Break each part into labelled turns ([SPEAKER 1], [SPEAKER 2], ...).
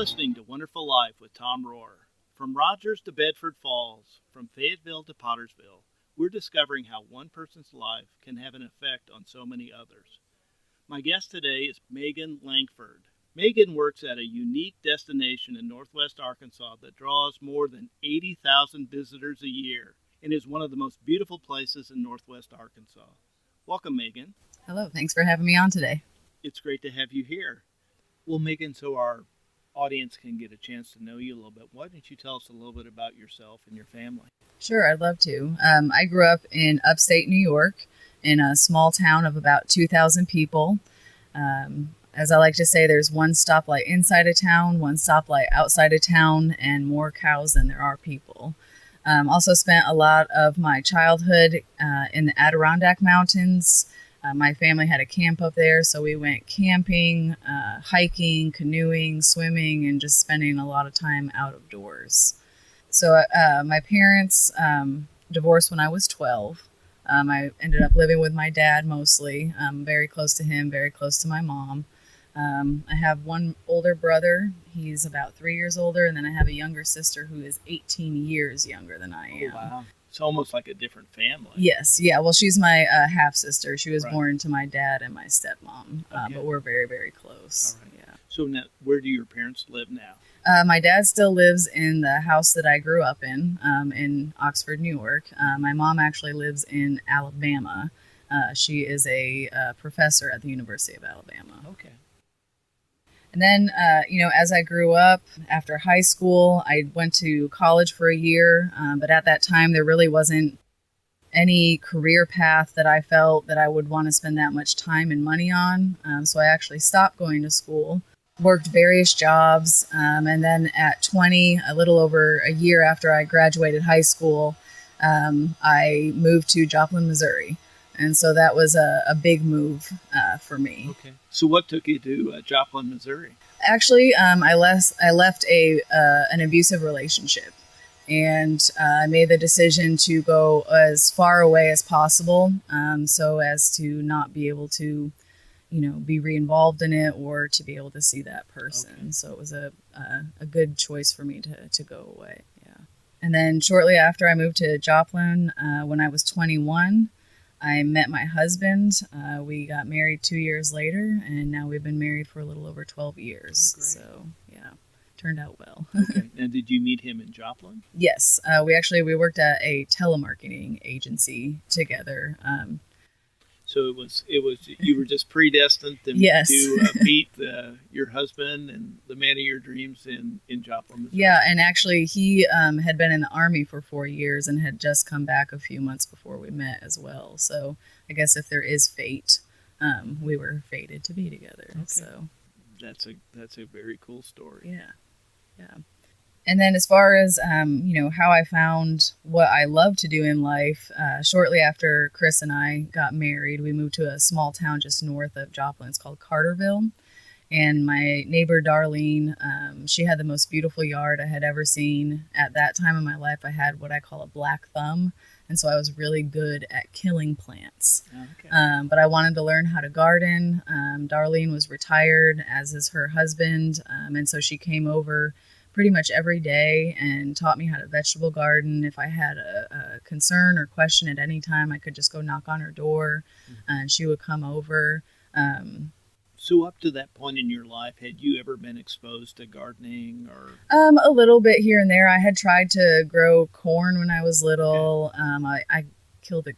[SPEAKER 1] listening to Wonderful Life with Tom Rohr. From Rogers to Bedford Falls, from Fayetteville to Pottersville, we're discovering how one person's life can have an effect on so many others. My guest today is Megan Lankford. Megan works at a unique destination in northwest Arkansas that draws more than 80,000 visitors a year and is one of the most beautiful places in northwest Arkansas. Welcome, Megan.
[SPEAKER 2] Hello, thanks for having me on today.
[SPEAKER 1] It's great to have you here. Well, Megan, so our audience can get a chance to know you a little bit. Why don't you tell us a little bit about yourself and your family?
[SPEAKER 2] Sure, I'd love to. I grew up in upstate New York in a small town of about 2,000 people. As I like to say, there's one stoplight inside of town, one stoplight outside of town, and more cows than there are people. Also spent a lot of my childhood in the Adirondack Mountains. My family had a camp up there, so we went camping, hiking, canoeing, swimming, and just spending a lot of time out of doors. So my parents divorced when I was 12. I ended up living with my dad mostly, very close to him, very close to my mom. I have one older brother. He's about 3 years older, and then I have a younger sister who is 18 years younger than I am.
[SPEAKER 1] Oh, wow. It's almost like a different family.
[SPEAKER 2] Yes, yeah. Well, she's my half-sister. She was
[SPEAKER 1] Right.
[SPEAKER 2] born to my dad and my stepmom,
[SPEAKER 1] Okay.
[SPEAKER 2] but we're very, very close.
[SPEAKER 1] All right.
[SPEAKER 2] Yeah.
[SPEAKER 1] So now, where do your parents live now?
[SPEAKER 2] My dad still lives in the house that I grew up in Oxford, New York. My mom actually lives in Alabama. She is a professor at the University of Alabama.
[SPEAKER 1] Okay.
[SPEAKER 2] And then, as I grew up, after high school, I went to college for a year. But at that time, there really wasn't any career path that I felt that I would want to spend that much time and money on. So I actually stopped going to school, worked various jobs. And then at 20, a little over a year after I graduated high school, I moved to Joplin, Missouri. And so that was a big move for me.
[SPEAKER 1] Okay. So what took you to Joplin, Missouri?
[SPEAKER 2] Actually, I left an abusive relationship, and I made the decision to go as far away as possible, so as to not be able to, be re-involved in it or to be able to see that person.
[SPEAKER 1] Okay.
[SPEAKER 2] So it was a good choice for me to go away. Yeah. And then shortly after I moved to Joplin, when I was 21. I met my husband. We got married 2 years later, and now we've been married for a little over 12 years.
[SPEAKER 1] Oh, great.
[SPEAKER 2] So, yeah, turned out well.
[SPEAKER 1] Okay. Now, did you meet him in Joplin?
[SPEAKER 2] Yes, we worked at a telemarketing agency together.
[SPEAKER 1] So it was you were just predestined to
[SPEAKER 2] Yes.
[SPEAKER 1] meet your husband and the man of your dreams in Joplin, Missouri.
[SPEAKER 2] Yeah, and actually he had been in the Army for 4 years and had just come back a few months before we met as well. So I guess if there is fate, we were fated to be together.
[SPEAKER 1] Okay.
[SPEAKER 2] So
[SPEAKER 1] That's a very cool story.
[SPEAKER 2] yeah. And then as far as, how I found what I love to do in life, shortly after Chris and I got married, we moved to a small town just north of Joplin. It's called Carterville. And my neighbor, Darlene, she had the most beautiful yard I had ever seen. At that time in my life, I had what I call a black thumb. And so I was really good at killing plants.
[SPEAKER 1] Okay.
[SPEAKER 2] But I wanted to learn how to garden. Darlene was retired, as is her husband. And so she came over pretty much every day and taught me how to vegetable garden. If I had a concern or question at any time, I could just go knock on her door, and she would come over.
[SPEAKER 1] So up to that point in your life, had you ever been exposed to gardening or?
[SPEAKER 2] A little bit here and there. I had tried to grow corn when I was little. Okay. I killed a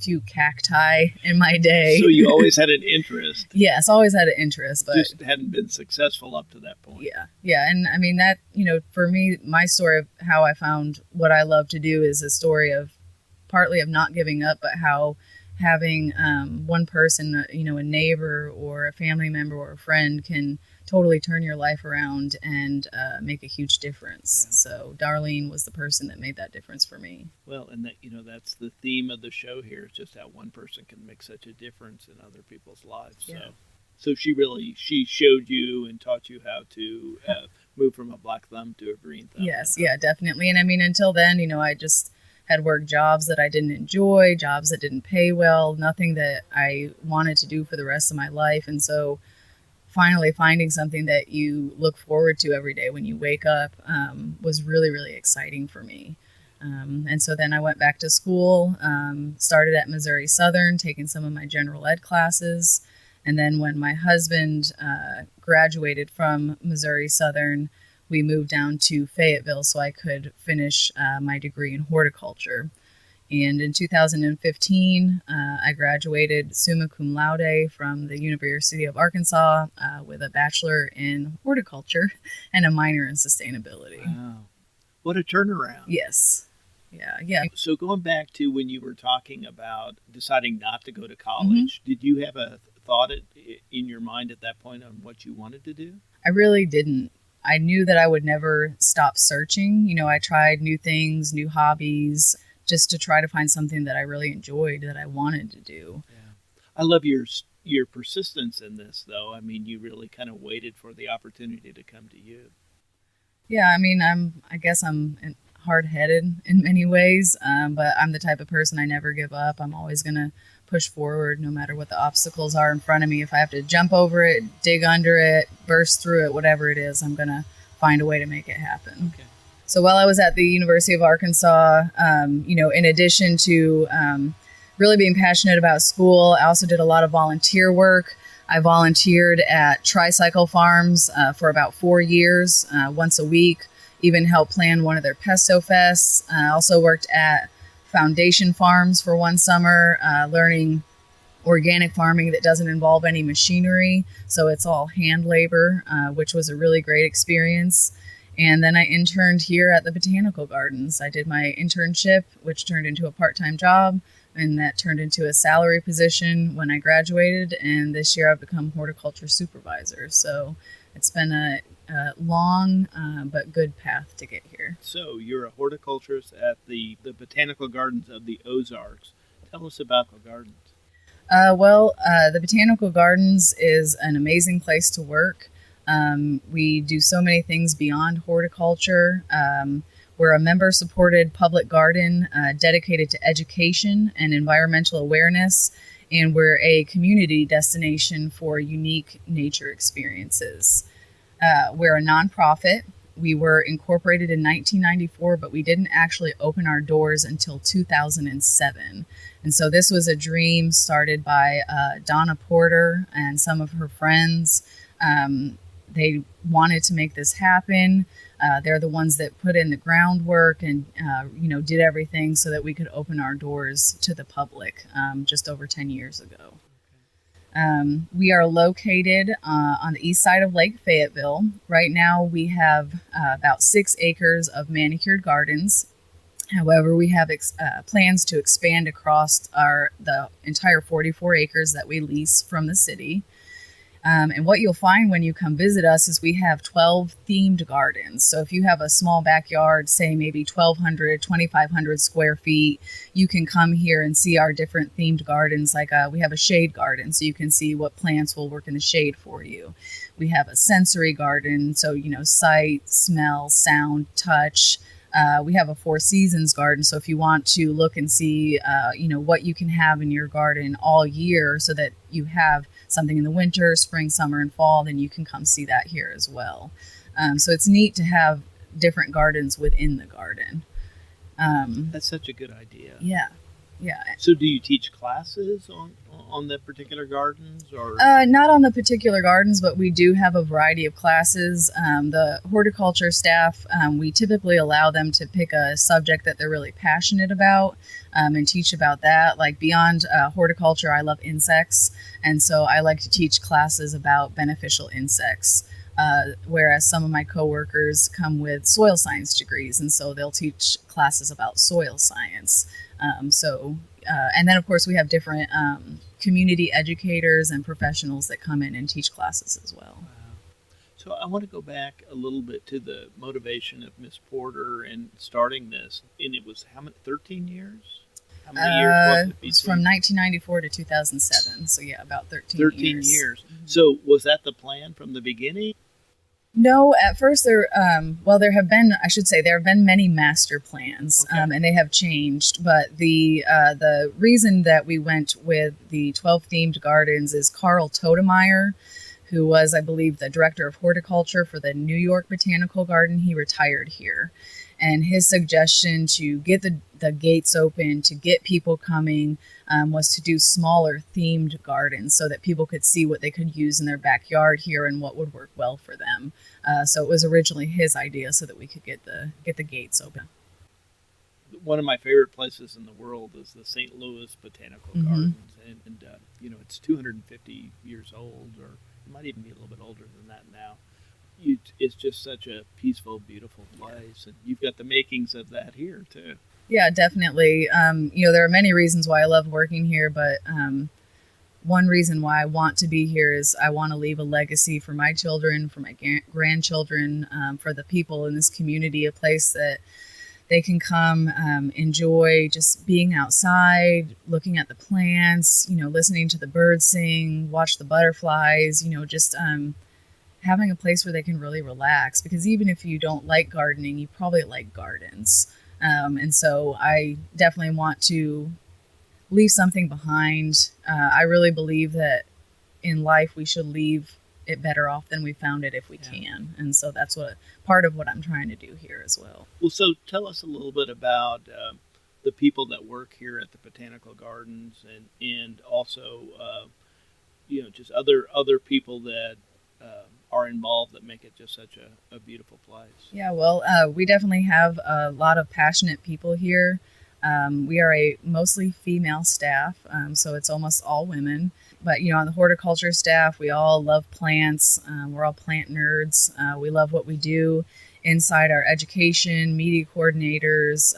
[SPEAKER 2] few cacti in my day.
[SPEAKER 1] So you always had an interest.
[SPEAKER 2] Yes, always had an interest, but
[SPEAKER 1] just hadn't been successful up to that point.
[SPEAKER 2] Yeah. And I mean that, for me, my story of how I found what I love to do is a story of partly of not giving up, but how having one person, a neighbor or a family member or a friend can totally turn your life around and make a huge difference.
[SPEAKER 1] Yeah.
[SPEAKER 2] So Darlene was the person that made that difference for me.
[SPEAKER 1] Well, and that that's the theme of the show here, is just how one person can make such a difference in other people's lives.
[SPEAKER 2] Yeah.
[SPEAKER 1] So she showed you and taught you how to move from a black thumb to a green thumb.
[SPEAKER 2] Yes, yeah, definitely. And I mean, until then, I just had worked jobs that I didn't enjoy, jobs that didn't pay well, nothing that I wanted to do for the rest of my life. And so finally finding something that you look forward to every day when you wake up was really, really exciting for me. And so then I went back to school, started at Missouri Southern, taking some of my general ed classes. And then when my husband graduated from Missouri Southern, we moved down to Fayetteville so I could finish my degree in horticulture. And in 2015, I graduated summa cum laude from the University of Arkansas with a bachelor in horticulture and a minor in sustainability.
[SPEAKER 1] Wow. What a turnaround.
[SPEAKER 2] Yes. Yeah.
[SPEAKER 1] So going back to when you were talking about deciding not to go to college, did you have a thought in your mind at that point on what you wanted to do?
[SPEAKER 2] I really didn't. I knew that I would never stop searching. You know, I tried new things, new hobbies, just to try to find something that I really enjoyed, that I wanted to do.
[SPEAKER 1] Yeah. I love your persistence in this, though. I mean, you really kind of waited for the opportunity to come to you.
[SPEAKER 2] Yeah, I mean, I guess I'm hard-headed in many ways, but I'm the type of person, I never give up. I'm always going to push forward no matter what the obstacles are in front of me. If I have to jump over it, dig under it, burst through it, whatever it is, I'm going to find a way to make it happen.
[SPEAKER 1] Okay.
[SPEAKER 2] So while I was at the University of Arkansas, in addition to really being passionate about school, I also did a lot of volunteer work. I volunteered at tricycle farms for about 4 years, once a week, even helped plan one of their pesto fests. I also worked at foundation farms for one summer, learning organic farming that doesn't involve any machinery. So it's all hand labor, which was a really great experience. And then I interned here at the Botanical Gardens. I did my internship, which turned into a part-time job, and that turned into a salary position when I graduated. And this year I've become horticulture supervisor. So it's been a long but good path to get here.
[SPEAKER 1] So you're a horticulturist at the Botanical Gardens of the Ozarks. Tell us about the gardens.
[SPEAKER 2] The Botanical Gardens is an amazing place to work. We do so many things beyond horticulture. We're a member-supported public garden dedicated to education and environmental awareness, and we're a community destination for unique nature experiences. We're a nonprofit. We were incorporated in 1994, but we didn't actually open our doors until 2007. And so this was a dream started by Donna Porter and some of her friends. They wanted to make this happen. They're the ones that put in the groundwork and, did everything so that we could open our doors to the public just over 10 years ago. We are located on the east side of Lake Fayetteville. Right now we have about 6 acres of manicured gardens. However, we have plans to expand across the entire 44 acres that we lease from the city. And what you'll find when you come visit us is we have 12 themed gardens. So if you have a small backyard, say maybe 1,200, 2,500 square feet, you can come here and see our different themed gardens. Like we have a shade garden, so you can see what plants will work in the shade for you. We have a sensory garden, so, sight, smell, sound, touch. We have a 4 seasons garden, so if you want to look and see, what you can have in your garden all year so that you have something in the winter, spring, summer, and fall, then you can come see that here as well. So it's neat to have different gardens within the garden.
[SPEAKER 1] That's such a good idea.
[SPEAKER 2] Yeah.
[SPEAKER 1] So do you teach classes on the particular gardens, or?
[SPEAKER 2] Not on the particular gardens, but we do have a variety of classes. The horticulture staff, we typically allow them to pick a subject that they're really passionate about and teach about that. Like beyond horticulture, I love insects, and so I like to teach classes about beneficial insects. Whereas some of my coworkers come with soil science degrees, and so they'll teach classes about soil science. And then of course we have different community educators and professionals that come in and teach classes as well.
[SPEAKER 1] Wow. So I want to go back a little bit to the motivation of Miss Porter and starting this. And it was how many? 13 years? How many years was it?
[SPEAKER 2] It was from 1994 to 2007. So yeah, about 13
[SPEAKER 1] years. Mm-hmm. So was that the plan from the beginning?
[SPEAKER 2] No, at first there have been many master plans,
[SPEAKER 1] okay.
[SPEAKER 2] And they have changed. But the reason that we went with the 12 themed gardens is Carl Totemeyer, who was, I believe, the director of horticulture for the New York Botanical Garden. He retired here. And his suggestion to get the gates open, to get people coming, was to do smaller themed gardens so that people could see what they could use in their backyard here and what would work well for them. So it was originally his idea so that we could get the gates open.
[SPEAKER 1] One of my favorite places in the world is the St. Louis Botanical Gardens, and it's 250 years old, or it might even be a little bit older than that now. It's just such a peaceful, beautiful place, and you've got the makings of that here too.
[SPEAKER 2] Yeah, definitely. There are many reasons why I love working here, but one reason why I want to be here is I want to leave a legacy for my children, for my grandchildren, for the people in this community, a place that they can come enjoy just being outside, looking at the plants, listening to the birds sing, watch the butterflies, just having a place where they can really relax. Because even if you don't like gardening, you probably like gardens. And so I definitely want to leave something behind. I really believe that in life we should leave it better off than we found it if we can. And so that's part of what I'm trying to do here as well.
[SPEAKER 1] Well, so tell us a little bit about the people that work here at the Botanical Gardens, and also just other people that are involved that make it just such a beautiful place.
[SPEAKER 2] Yeah, well, we definitely have a lot of passionate people here. We are a mostly female staff, so it's almost all women. But, on the horticulture staff, we all love plants. We're all plant nerds. We love what we do. Inside our education, media coordinators,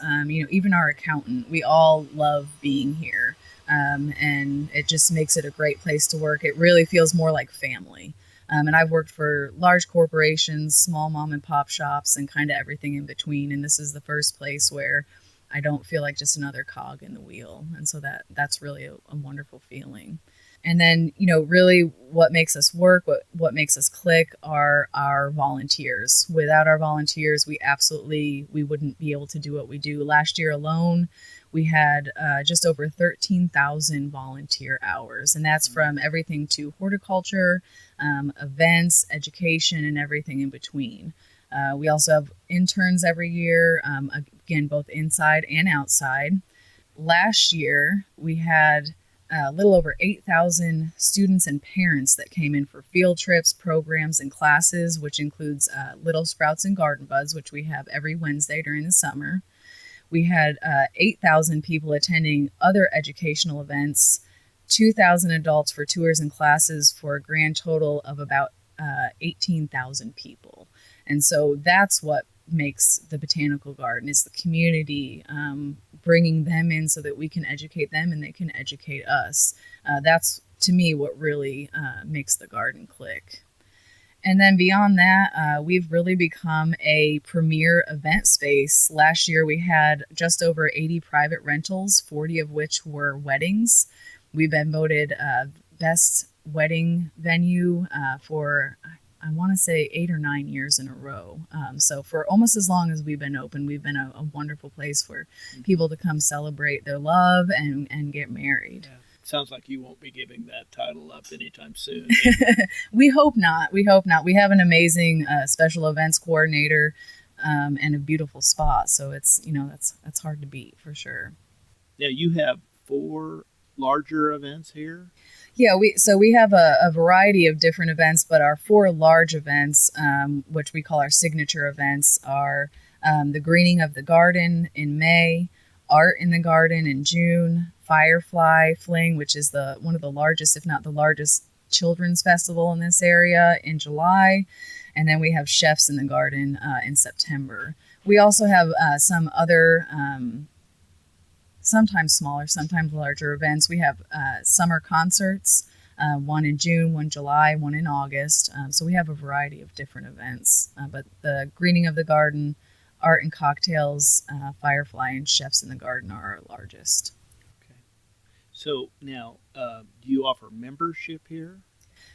[SPEAKER 2] even our accountant, we all love being here. And it just makes it a great place to work. It really feels more like family. And I've worked for large corporations, small mom and pop shops, and kind of everything in between. And this is the first place where I don't feel like just another cog in the wheel. And so that's really a wonderful feeling. And then, really what makes us work, what makes us click are our volunteers. Without our volunteers, we wouldn't be able to do what we do. Last year alone, we had just over 13,000 volunteer hours. And that's from everything to horticulture, events, education, and everything in between. We also have interns every year, again, both inside and outside. Last year, we had a little over 8,000 students and parents that came in for field trips, programs, and classes, which includes Little Sprouts and Garden Buds, which we have every Wednesday during the summer. We had 8,000 people attending other educational events, 2,000 adults for tours and classes, for a grand total of about 18,000 people. And so that's what makes the Botanical Garden, is the community, bringing them in so that we can educate them and they can educate us. That's, to me, what really makes the garden click. And then beyond that, we've really become a premier event space. Last year, we had just over 80 private rentals, 40 of which were weddings. We've been voted best wedding venue for, I want to say, 8 or 9 years in a row. So for almost as long as we've been open, we've been a wonderful place for people to come celebrate their love and get married.
[SPEAKER 1] Yeah. Sounds like you won't be giving that title up anytime soon.
[SPEAKER 2] We hope not. We have an amazing special events coordinator and a beautiful spot. So it's, that's hard to beat for sure.
[SPEAKER 1] Now, you have 4 larger events here?
[SPEAKER 2] Yeah, we have a variety of different events, but our 4 large events, which we call our signature events, are the Greening of the Garden in May, Art in the Garden in June, Firefly Fling, which is one of the largest, if not the largest, children's festival in this area, in July, and then we have Chefs in the Garden in September. We also have some other sometimes smaller, sometimes larger events. We have summer concerts, one in June, one in July, one in August. So we have a variety of different events. But the Greening of the Garden, Art and Cocktails, Firefly, and Chefs in the Garden are our largest.
[SPEAKER 1] Okay. So now, do you offer membership here?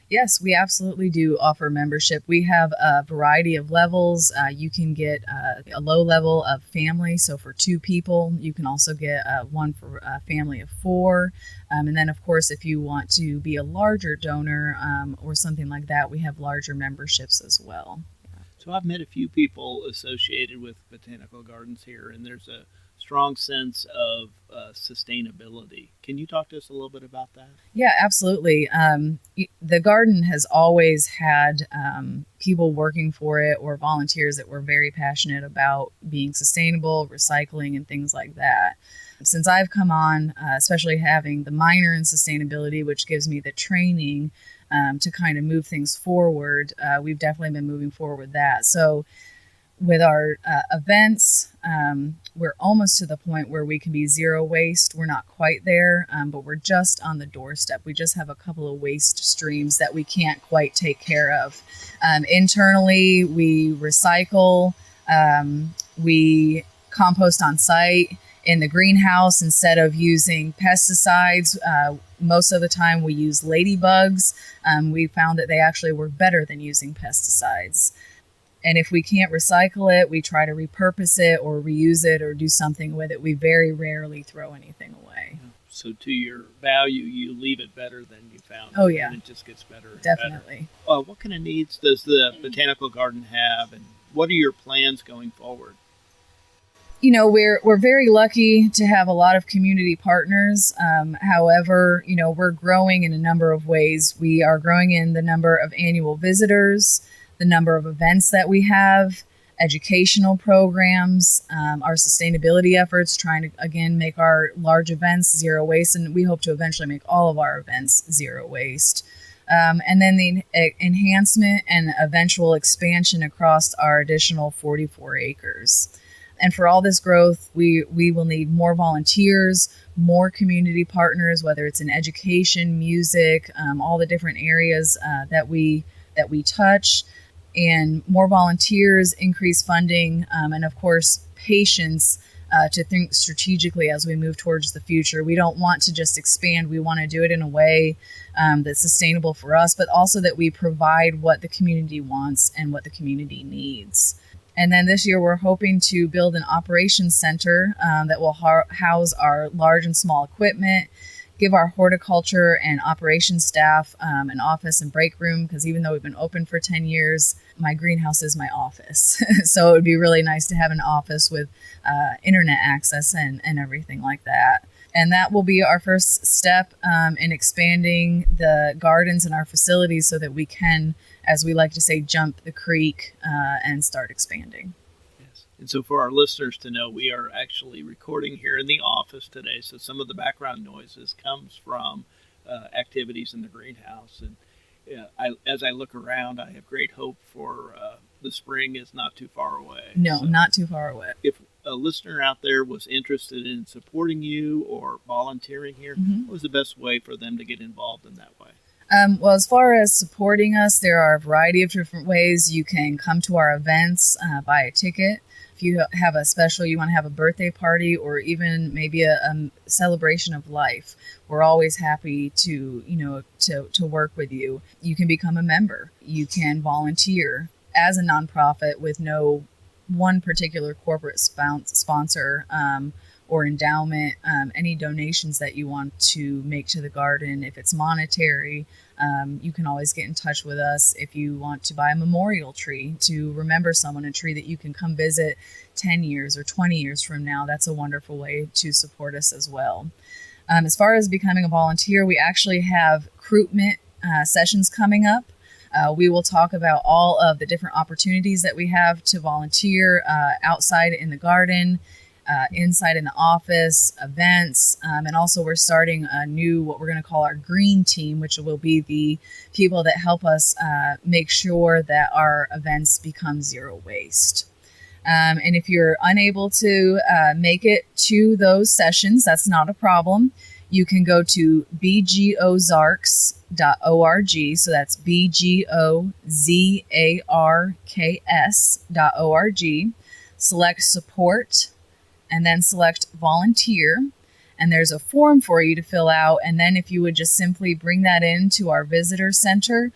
[SPEAKER 2] Yes, we absolutely do offer membership. We have a variety of levels. You can get a low level of family, so for 2 people. You can also get one for a family of 4. And then, of course, if you want to be a larger donor or something like that, we have larger memberships as well.
[SPEAKER 1] So I've met a few people associated with botanical gardens here, and there's a strong sense of sustainability. Can you talk to us a little bit about that?
[SPEAKER 2] Yeah, absolutely. The garden has always had people working for it or volunteers that were very passionate about being sustainable, recycling, and things like that. Since I've come on, especially having the minor in sustainability, which gives me the training to kind of move things forward, we've definitely been moving forward with that. So with our events, we're almost to the point where we can be zero waste. We're not quite there, but we're just on the doorstep. We just have a couple of waste streams that we can't quite take care of. Internally, we recycle, we compost on site. In the greenhouse, instead of using pesticides, most of the time we use ladybugs. We found that they actually work better than using pesticides. And if we can't recycle it, we try to repurpose it or reuse it or do something with it. We very rarely throw anything away.
[SPEAKER 1] So to your value, you leave it better than you found it.
[SPEAKER 2] Oh, yeah.
[SPEAKER 1] And it just gets better and
[SPEAKER 2] Definitely.
[SPEAKER 1] better. What kind of needs does the Botanical Garden have, and what are your plans going forward?
[SPEAKER 2] You know, we're very lucky to have a lot of community partners. However, you know, we're growing in a number of ways. We are growing in the number of annual visitors, the number of events that we have, educational programs, our sustainability efforts, trying to, again, make our large events zero waste, and we hope to eventually make all of our events zero waste. And then the enhancement and eventual expansion across our additional 44 acres. And for all this growth, we will need more volunteers, more community partners, whether it's in education, music, all the different areas that we touch, and more volunteers, increased funding, and of course, patience to think strategically as we move towards the future. We don't want to just expand. We want to do it in a way that's sustainable for us, but also that we provide what the community wants and what the community needs. And then this year, we're hoping to build an operations center that will house our large and small equipment, give our horticulture and operations staff an office and break room, because even though we've been open for 10 years, my greenhouse is my office. So it would be really nice to have an office with internet access and everything like that. And that will be our first step in expanding the gardens and our facilities so that we can, as we like to say, jump the creek and start expanding.
[SPEAKER 1] Yes. And so for our listeners to know, we are actually recording here in the office today. So some of the background noises comes from activities in the greenhouse. And as I look around, I have great hope for the spring is not too far away.
[SPEAKER 2] No, not too far away.
[SPEAKER 1] If a listener out there was interested in supporting you or volunteering here, what was the best way for them to get involved in that way?
[SPEAKER 2] Well, as far as supporting us, there are a variety of different ways. You can come to our events, buy a ticket. If you have a special, you want to have a birthday party or even maybe a celebration of life, we're always happy to work with you. You can become a member. You can volunteer as a nonprofit with no one particular corporate sponsor or endowment. Any donations that you want to make to the garden, if it's monetary, you can always get in touch with us. If you want to buy a memorial tree to remember someone, a tree that you can come visit 10 years or 20 years from now, that's a wonderful way to support us as well. As far as becoming a volunteer, we actually have recruitment sessions coming up. We will talk about all of the different opportunities that we have to volunteer outside in the garden, inside in the office, events, and also we're starting a new, what we're going to call our green team, which will be the people that help us make sure that our events become zero waste. And if you're unable to make it to those sessions, that's not a problem. You can go to bgozarks.org. So that's bgozarks.org. Select support and then select volunteer. and there's a form for you to fill out. And then if you would just simply bring that into our visitor center,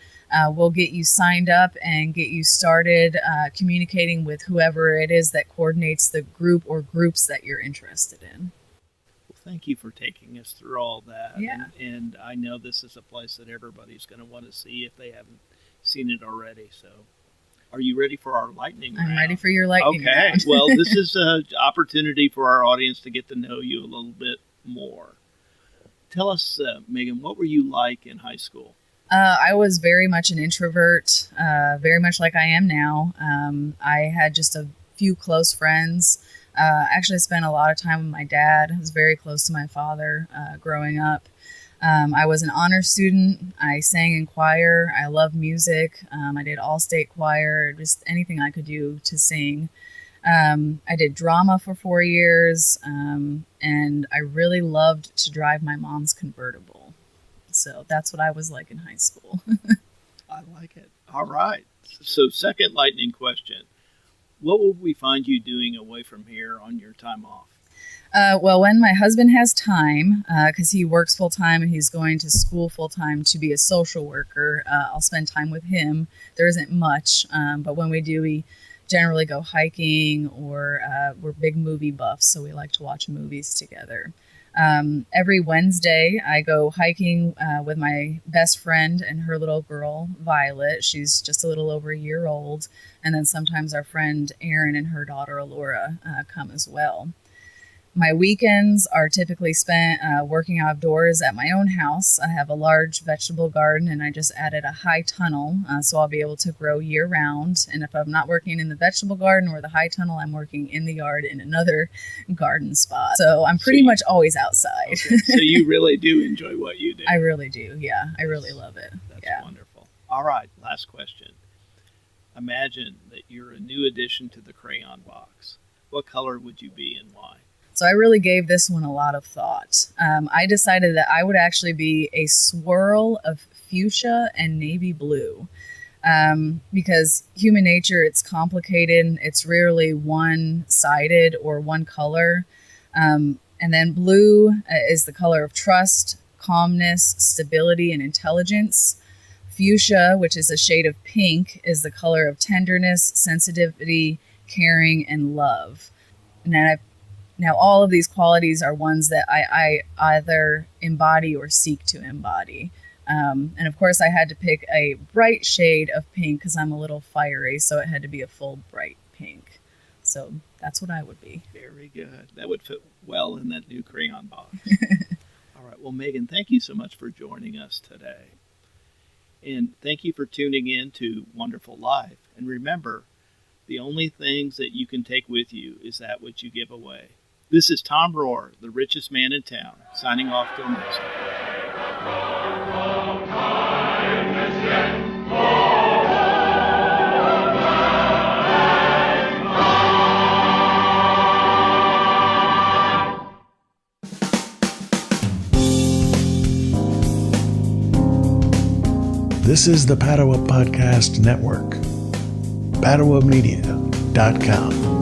[SPEAKER 2] we'll get you signed up and get you started communicating with whoever it is that coordinates the group or groups that you're interested in.
[SPEAKER 1] Well, thank you for taking us through all that.
[SPEAKER 2] Yeah.
[SPEAKER 1] And I know this is a place that everybody's going to want to see if they haven't seen it already. So are you ready for our lightning round?
[SPEAKER 2] I'm ready for your lightning round.
[SPEAKER 1] Okay. Well, this is an opportunity for our audience to get to know you a little bit more. Tell us, Megan, what were you like in high school?
[SPEAKER 2] I was very much an introvert, very much like I am now. I had just a few close friends. Actually spent a lot of time with my dad. I was very close to my father growing up. I was an honor student. I sang in choir. I love music. I did all-state choir, just anything I could do to sing. I did drama for 4 years, and I really loved to drive my mom's convertible. So that's what I was like in high school.
[SPEAKER 1] I like it. All right. So second lightning question. What will we find you doing away from here on your time off?
[SPEAKER 2] Well, when my husband has time, because he works full-time and he's going to school full-time to be a social worker, I'll spend time with him. There isn't much, but when we do, we generally go hiking, or we're big movie buffs, so we like to watch movies together. Every Wednesday, I go hiking with my best friend and her little girl, Violet. She's just a little over a year old. And then sometimes our friend Erin and her daughter, Alora, come as well. My weekends are typically spent working outdoors at my own house. I have a large vegetable garden, and I just added a high tunnel, so I'll be able to grow year-round. And if I'm not working in the vegetable garden or the high tunnel, I'm working in the yard in another garden spot. So I'm pretty much always outside.
[SPEAKER 1] Okay. So you really do enjoy what you do.
[SPEAKER 2] I really do, yeah. I really love it.
[SPEAKER 1] That's wonderful. All right, last question. Imagine that you're a new addition to the crayon box. What color would you be and why?
[SPEAKER 2] So I really gave this one a lot of thought. I decided that I would actually be a swirl of fuchsia and navy blue. Because human nature, it's complicated. It's rarely one-sided or one color. And then blue is the color of trust, calmness, stability, and intelligence. Fuchsia, which is a shade of pink, is the color of tenderness, sensitivity, caring, and love. And now, all of these qualities are ones that I either embody or seek to embody. And of course, I had to pick a bright shade of pink because I'm a little fiery, so it had to be a full bright pink. So that's what I would be.
[SPEAKER 1] Very good. That would fit well in that new crayon box. All right. Well, Megan, thank you so much for joining us today. And thank you for tuning in to Wonderful Life. And remember, the only things that you can take with you is that which you give away. This is Tom Rohr, the richest man in town, signing off till next time.
[SPEAKER 3] This is the Padua Podcast Network. PaduaMedia.com